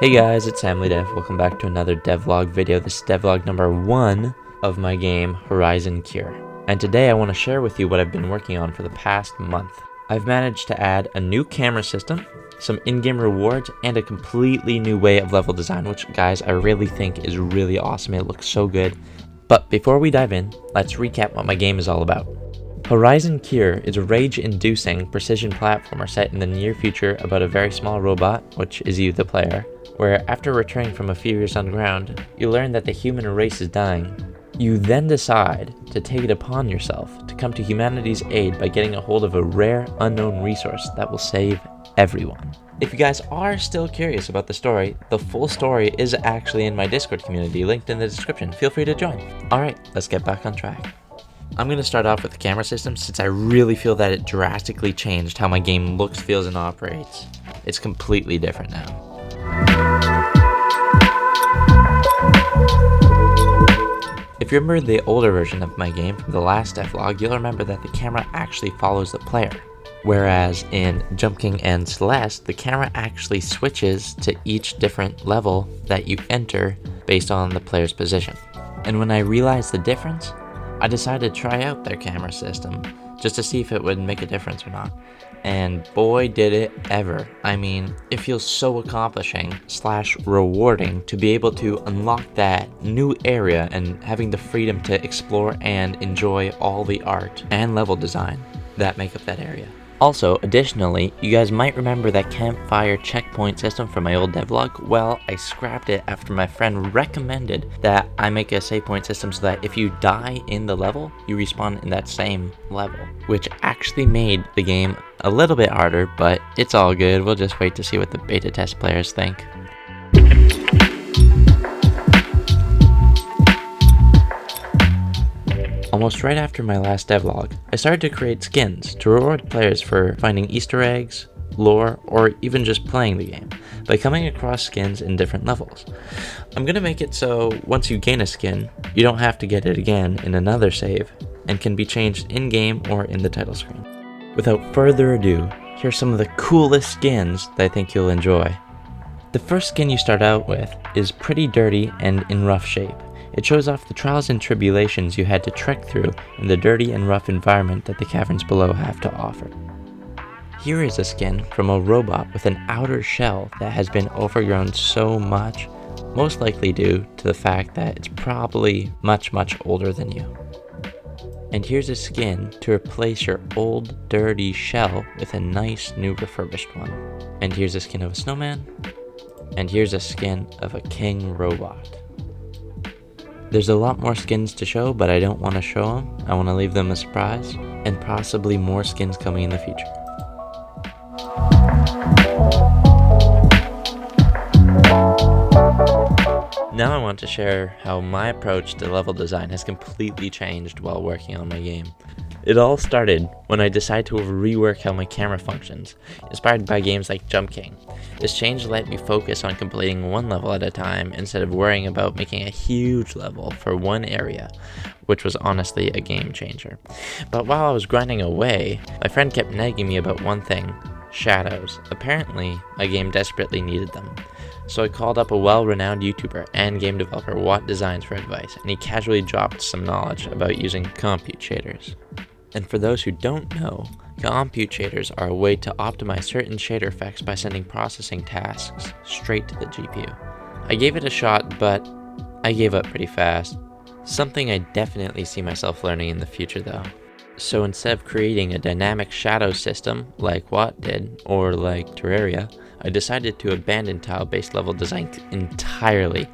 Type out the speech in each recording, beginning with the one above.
Hey guys, it's Dev. Welcome back to another devlog video. This is devlog number 1 of my game Horizon Cure. And today I want to share with you what I've been working on for the past month. I've managed to add a new camera system, some in-game rewards, and a completely new way of level design, which guys, I really think is really awesome. It looks so good. But before we dive in, let's recap what my game is all about. Horizon Cure is a rage-inducing precision platformer set in the near future about a very small robot, which is you the player, where after returning from a few years underground, you learn that the human race is dying. You then decide to take it upon yourself to come to humanity's aid by getting a hold of a rare, unknown resource that will save everyone. If you guys are still curious about the story, the full story is actually in my Discord community, linked in the description. Feel free to join. Alright, let's get back on track. I'm going to start off with the camera system since I really feel that it drastically changed how my game looks, feels, and operates. It's completely different now. If you remember the older version of my game from the last devlog, you'll remember that the camera actually follows the player. Whereas in Jump King and Celeste, the camera actually switches to each different level that you enter based on the player's position. And when I realized the difference, I decided to try out their camera system just to see if it would make a difference or not. And boy did it ever. I mean, it feels so accomplishing / rewarding to be able to unlock that new area and having the freedom to explore and enjoy all the art and level design that make up that area. Also, additionally, you guys might remember that campfire checkpoint system from my old devlog. Well, I scrapped it after my friend recommended that I make a save point system so that if you die in the level, you respawn in that same level, which actually made the game a little bit harder, but it's all good. We'll just wait to see what the beta test players think. Almost right after my last devlog, I started to create skins to reward players for finding Easter eggs, lore, or even just playing the game by coming across skins in different levels. I'm gonna make it so once you gain a skin, you don't have to get it again in another save and can be changed in-game or in the title screen. Without further ado, here's some of the coolest skins that I think you'll enjoy. The first skin you start out with is pretty dirty and in rough shape. It shows off the trials and tribulations you had to trek through in the dirty and rough environment that the caverns below have to offer. Here is a skin from a robot with an outer shell that has been overgrown so much, most likely due to the fact that it's probably much older than you. And here's a skin to replace your old dirty shell with a nice new refurbished one. And here's a skin of a snowman. And here's a skin of a king robot. There's a lot more skins to show, but I don't want to show them. I want to leave them a surprise, and possibly more skins coming in the future. Now I want to share how my approach to level design has completely changed while working on my game. It all started when I decided to rework how my camera functions, inspired by games like Jump King. This change let me focus on completing one level at a time instead of worrying about making a huge level for one area, which was honestly a game changer. But while I was grinding away, my friend kept nagging me about one thing: shadows. Apparently, my game desperately needed them. So I called up a well-renowned YouTuber and game developer, Watt Designs, for advice, and he casually dropped some knowledge about using compute shaders. And for those who don't know, compute shaders are a way to optimize certain shader effects by sending processing tasks straight to the GPU. I gave it a shot, but I gave up pretty fast. Something I definitely see myself learning in the future though. So instead of creating a dynamic shadow system like Watt did, or like Terraria, I decided to abandon tile-based level design entirely.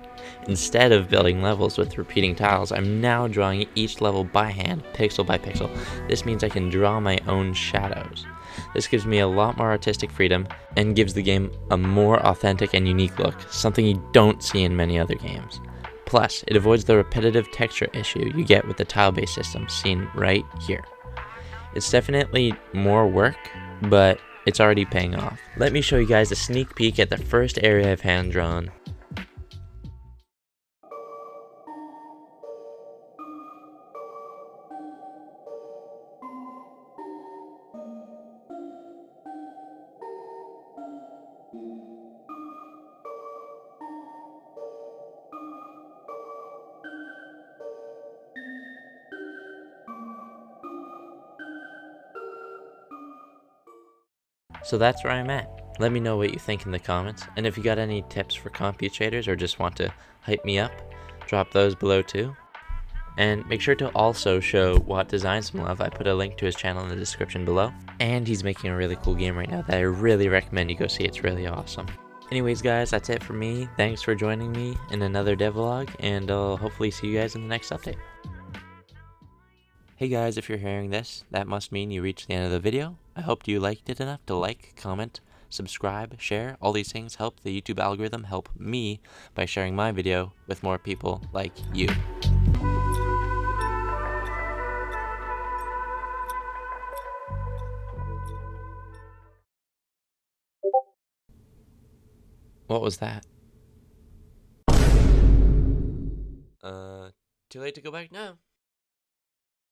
Instead of building levels with repeating tiles, I'm now drawing each level by hand, pixel by pixel. This means I can draw my own shadows. This gives me a lot more artistic freedom and gives the game a more authentic and unique look, something you don't see in many other games. Plus, it avoids the repetitive texture issue you get with the tile-based system seen right here. It's definitely more work, but it's already paying off. Let me show you guys a sneak peek at the first area I've hand-drawn. So that's where I'm at. Let me know what you think in the comments, and if you got any tips for CompuTraders or just want to hype me up, drop those below too. And make sure to also show Watt Design some love. I put a link to his channel in the description below. And he's making a really cool game right now that I really recommend you go see. It's really awesome. Anyways, guys, that's it for me. Thanks for joining me in another devlog, and I'll hopefully see you guys in the next update. Hey guys, if you're hearing this, that must mean you reached the end of the video. I hope you liked it enough to like, comment, subscribe, share. All these things help the YouTube algorithm help me by sharing my video with more people like you. What was that? Too late to go back now.